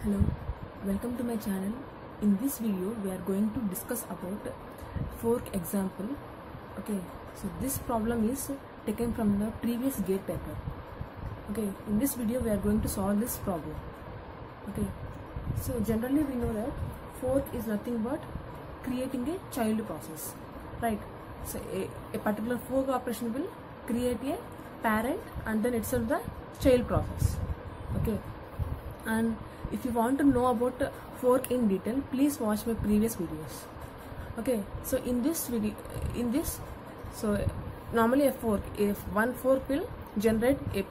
Hello, welcome to my channel. In this video we are going to discuss about fork example. Okay, so this problem is taken from the previous GATE paper. Okay, in this video we are going to solve this problem. Okay, so generally we know that fork is nothing but creating a child process, right? So a particular fork operation will create a parent and then itself the child process. Okay, and if you want to know about fork in detail, please watch my previous videos. Okay, so in this video, normally if one fork will generate a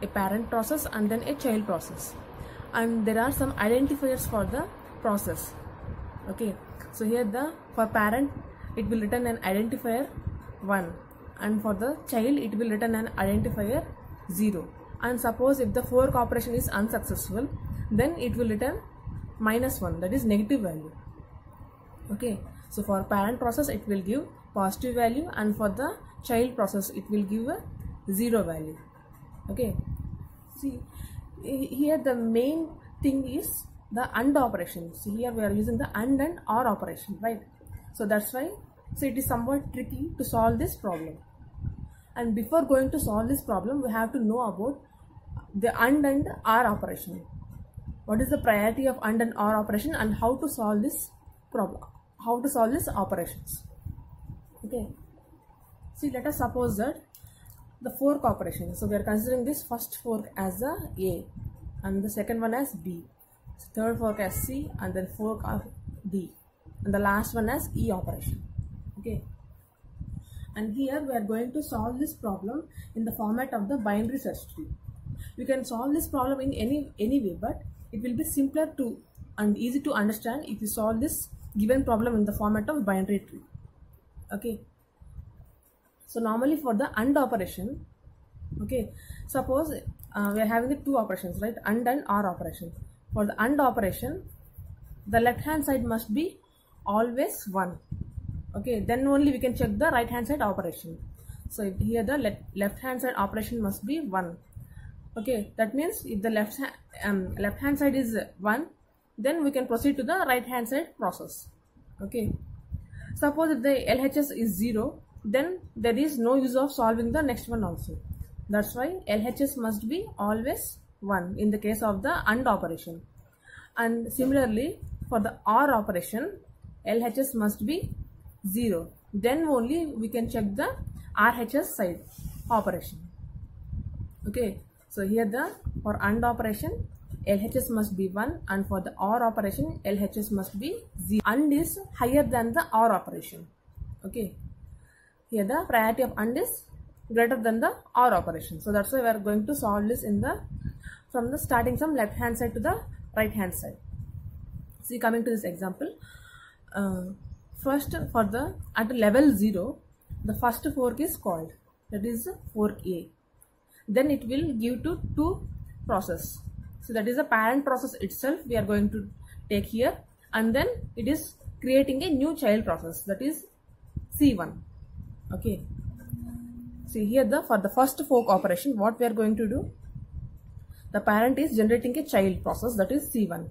parent process and then a child process, and there are some identifiers for the process. Okay, so here for parent it will return an identifier 1, and for the child it will return an identifier 0. And suppose if the fork operation is unsuccessful, then it will return -1, that is negative value. Okay, so for parent process it will give positive value, and for the child process it will give a 0 value. Okay, see here the main thing is the AND operation. See here we are using the AND and OR operation, right? So that's why it is somewhat tricky to solve this problem. And before going to solve this problem, we have to know about the AND and OR operation. What is the priority of AND and OR operation, and how to solve this problem, how to solve these operations. Okay, see, let us suppose that the fork operation, so we are considering this first fork as A and the second one as B, third fork as C, and then fork of D, and the last one as E operation. Okay, and here we are going to solve this problem in the format of the binary search tree. You can solve this problem in any way, but it will be simpler to and easy to understand if you solve this given problem in the format of binary tree. Okay, so normally for the AND operation, okay, suppose we are having the two operations, right? AND and OR operation. For the AND operation, the left hand side must be always 1. Okay, then only we can check the right hand side operation. So here the left hand side operation must be 1. Okay, that means if the left hand side is 1, then we can proceed to the right hand side process. Okay, suppose if the LHS is 0, then there is no use of solving the next one also. That's why LHS must be always 1 in the case of the AND operation. And similarly for the OR operation, LHS must be 0. Then only we can check the RHS side operation. Okay, so here for AND operation LHS must be 1, and for the OR operation LHS must be 0. AND is higher than the OR operation. Okay, here the priority of AND is greater than the OR operation. So that's why we are going to solve this from the starting from left hand side to the right hand side. See, coming to this example, first at level 0, the first fork is called, that is fork A. Then it will give to two process. So that is the parent process itself we are going to take here, and then it is creating a new child process, that is C1. Okay, see here for the first fork operation, what we are going to do, the parent is generating a child process, that is C1,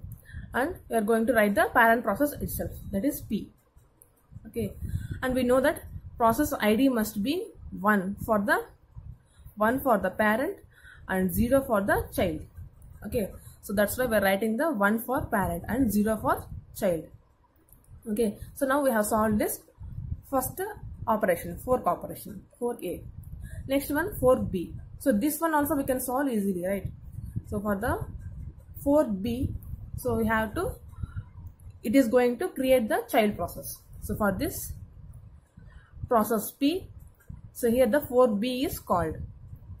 and we are going to write the parent process itself, that is P. Okay, and we know that process ID must be 1 for the parent and 0 for the child. Okay, so that's why we are writing the 1 for parent and 0 for child. Okay, so now we have solved this first operation, fork operation, fork A. Next one, fork B. So this one also we can solve easily, right? So for the fork B, so we have to, it is going to create the child process. So for this process P, so here the fork B is called.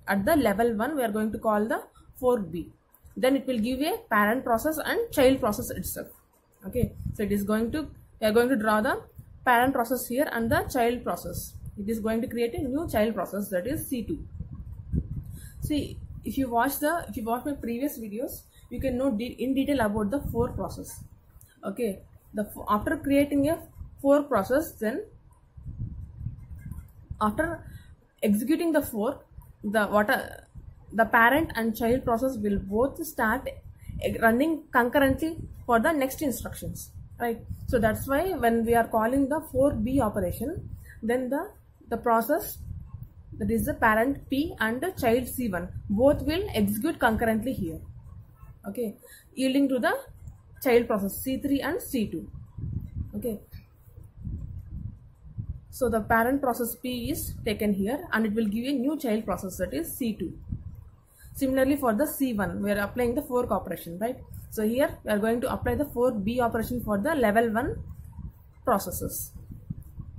At the level 1, we are going to call the fork B. Then it will give a parent process and child process itself. Okay, so it is going to, we are going to draw the parent process here and the child process. It is going to create a new child process, that is C2. See, if you watch my previous videos, you can know in detail about the fork process. Okay, after creating a fork process, then after executing the fork, the parent and child process will both start running concurrently for the next instructions, right? So that's why when we are calling the fork-B operation, then the process, that is the parent P and the child C1, both will execute concurrently here, okay, yielding to the child process C3 and C2, okay. So the parent process P is taken here and it will give a new child process, that is C2. Similarly for the C1, we are applying the fork operation, right? So here we are going to apply the fork-B operation for the level 1 processes,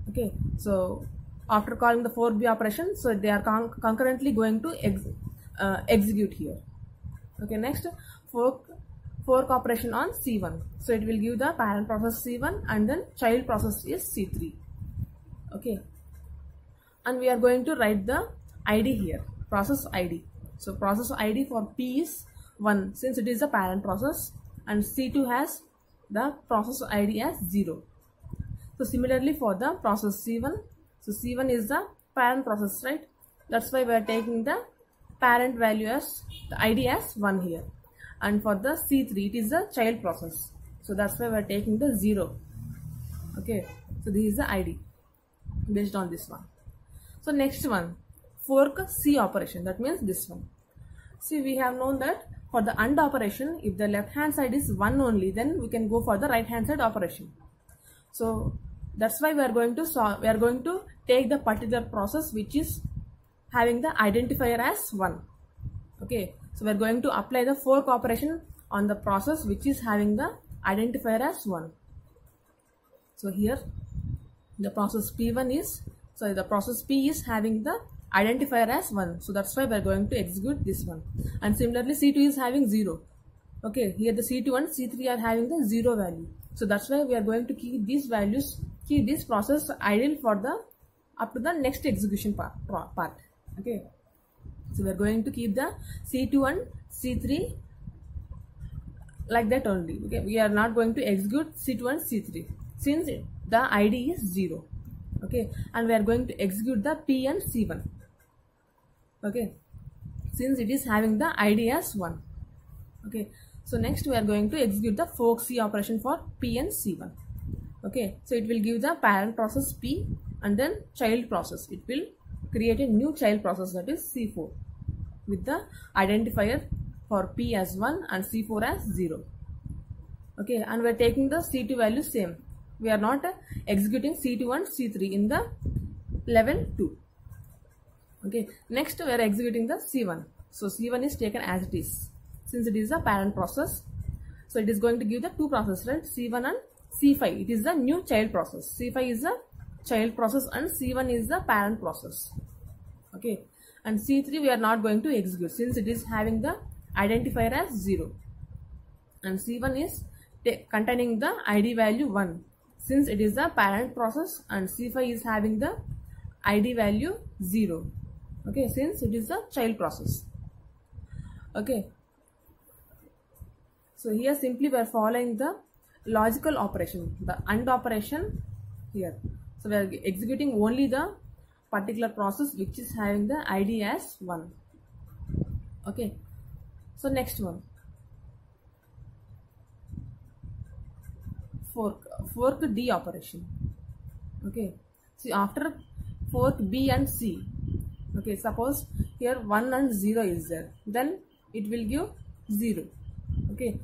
okay. So after calling the fork-B operation, so they are concurrently going to execute here, okay. Next, fork operation on C1, so it will give the parent process C1 and then child process is C3, okay. And we are going to write the ID here, process ID. So process ID for P is 1 since it is the parent process, and C2 has the process ID as 0. So similarly for the process C1, so C1 is the parent process, right? That's why we are taking the parent value as the ID as 1 here. And for the C3, it is the child process. So that's why we are taking the 0. Okay. So this is the ID based on this one. So next one, fork C operation. That means this one. See, we have known that for the AND operation, if the left hand side is 1 only, then we can go for the right hand side operation. So that's why we are going to take the particular process which is having the identifier as 1. Okay. So we are going to apply the fork operation on the process which is having the identifier as 1. So here the process P1 is, so the process P is having the identifier as 1. So that's why we are going to execute this one. And similarly C2 is having 0. Okay, here the C2 and C3 are having the 0 value. So that's why we are going to keep these values, keep this process idle for the up to the next execution part. Okay. So we are going to keep the C2 and C3 like that only. Okay, we are not going to execute C2 and C3 since the ID is 0. Okay, and we are going to execute the P and C1. Okay, since it is having the ID as 1. Okay, so next we are going to execute the fork C operation for P and C1. Okay, so it will give the parent process P and then child process. It will create a new child process, that is C4, with the identifier for P as 1 and C4 as 0. Okay, and we are taking the C2 value same. We are not executing C2 and C3 in the level 2. Okay, next we are executing the C1. So C1 is taken as it is since it is a parent process. So it is going to give the two processes, right? C1 and C5. It is the new child process. C5 is the child process and C1 is the parent process. Okay, and C3 we are not going to execute since it is having the identifier as 0. And C1 is containing the ID value 1 since it is the parent process, and C5 is having the ID value 0. Okay, since it is the child process. Okay, so here simply we are following the logical operation, the AND operation here. So we are executing only the particular process which is having the ID as 1. Okay, so next one, fork D operation. Okay, see, after fork B and C, okay, suppose here 1 and 0 is there, then it will give 0. Okay,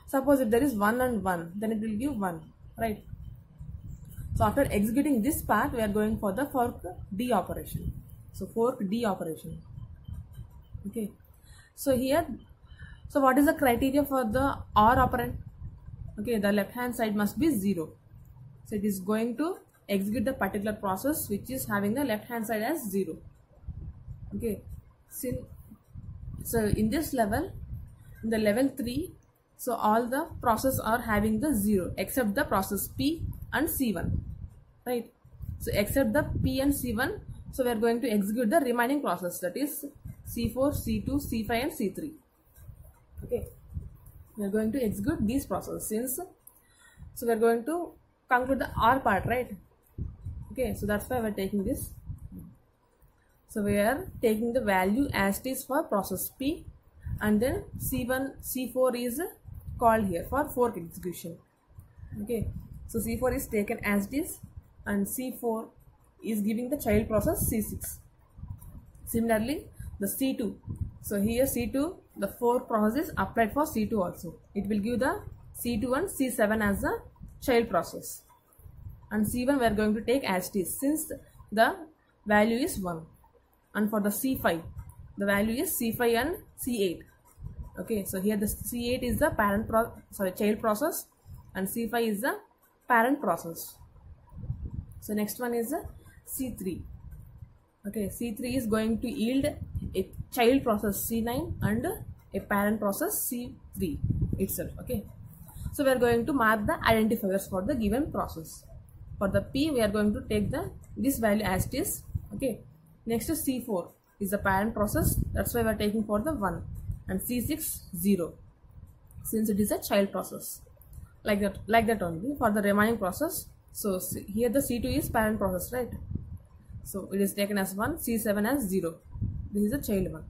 suppose if there is 1 and 1, then it will give 1, right? So after executing this part, we are going for the fork D operation. So fork D operation. Okay, so here, so what is the criteria for the OR operand? Okay, the left hand side must be 0. So it is going to execute the particular process which is having the left hand side as 0. Okay, so in this level, in the level 3, so all the process are having the 0 except the process P and C1, right? So except the P and C1, so we are going to execute the remaining process, that is C4, C2, C5 and C3. Okay, we are going to execute these processes since, so we are going to conclude the OR part, right? Okay, so that's why we are taking this. So we are taking the value as it is for process P and then C1 C4 is called here for fork execution. Okay, so C4 is taken as it is, and C4 is giving the child process C6. Similarly, the C2, so here C2, the fork process is applied for C2 also. It will give the C2 and C7 as the child process, and C1 we are going to take as it is since the value is 1. And for the C5, the value is C5 and C8. Okay, so here the C8 is the child process, and C5 is the parent process. So next one is the C3. Okay, C3 is going to yield a child process C9 and a parent process C3 itself. Okay, so we are going to mark the identifiers for the given process. For the P, we are going to take this value as it is. Okay, next is C4 is the parent process, that's why we are taking for the 1, and C6 0 since it is a child process. Like that only for the remaining process. So here the C2 is parent process, right? So it is taken as 1, C7 as 0. This is a child one.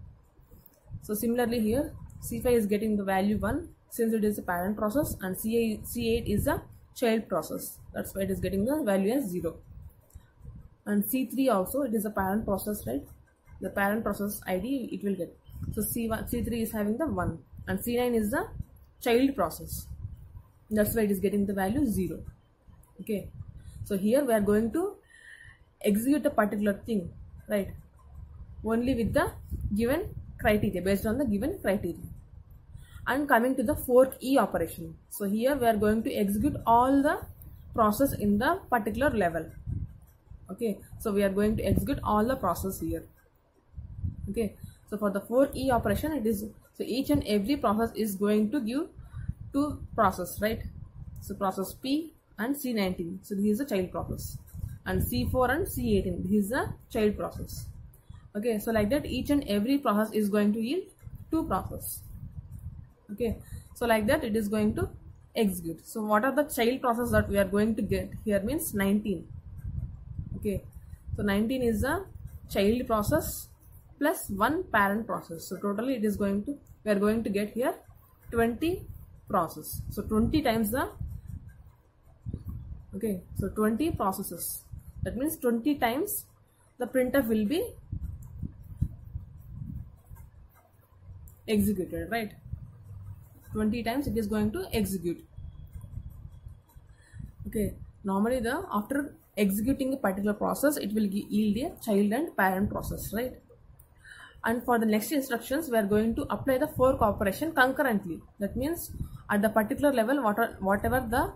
So similarly here C5 is getting the value 1 since it is a parent process, and C8 is a child process, that's why it is getting the value as 0. And C3 also, it is a parent process, right? The parent process ID it will get. So C3 is having the 1, and C9 is the child process, that's why it is getting the value 0. Okay, so here we are going to execute a particular thing, right, only with the given criteria, based on the given criteria. And coming to the fork E operation, so here we are going to execute all the process in the particular level. Okay, so we are going to execute all the process here. Okay, so for the fork E operation, it is, so each and every process is going to give 2 process, right? So process P and C19, so this is the child process, and C4 and C18, this is the child process. Okay, so like that each and every process is going to yield 2 process. Okay, so like that it is going to execute. So what are the child process that we are going to get here means 19. Okay, so 19 is the child process plus 1 parent process. So totally it is going to, we are going to get here 20 process. So 20 times the, okay, so 20 processes. That means 20 times the printf will be executed, right? 20 times it is going to execute. Okay, normally after executing a particular process, it will yield a child and parent process, right? And for the next instructions, we are going to apply the fork operation concurrently. That means at the particular level, whatever the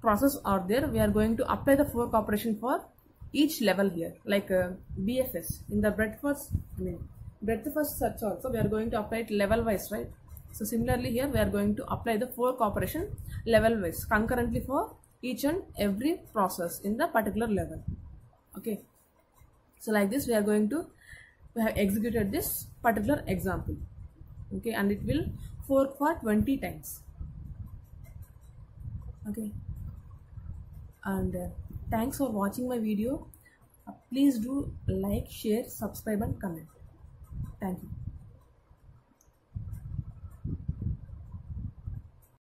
process are there, we are going to apply the fork operation for each level here, like BFS in the breadth first search also we are going to apply it level wise, right? So similarly here we are going to apply the fork operation level wise concurrently for each and every process in the particular level. Okay, so like this we are going to, we have executed this particular example. Okay, and it will fork for 20 times. Okay, and thanks for watching my video. Please do like, share, subscribe and comment. Thank you.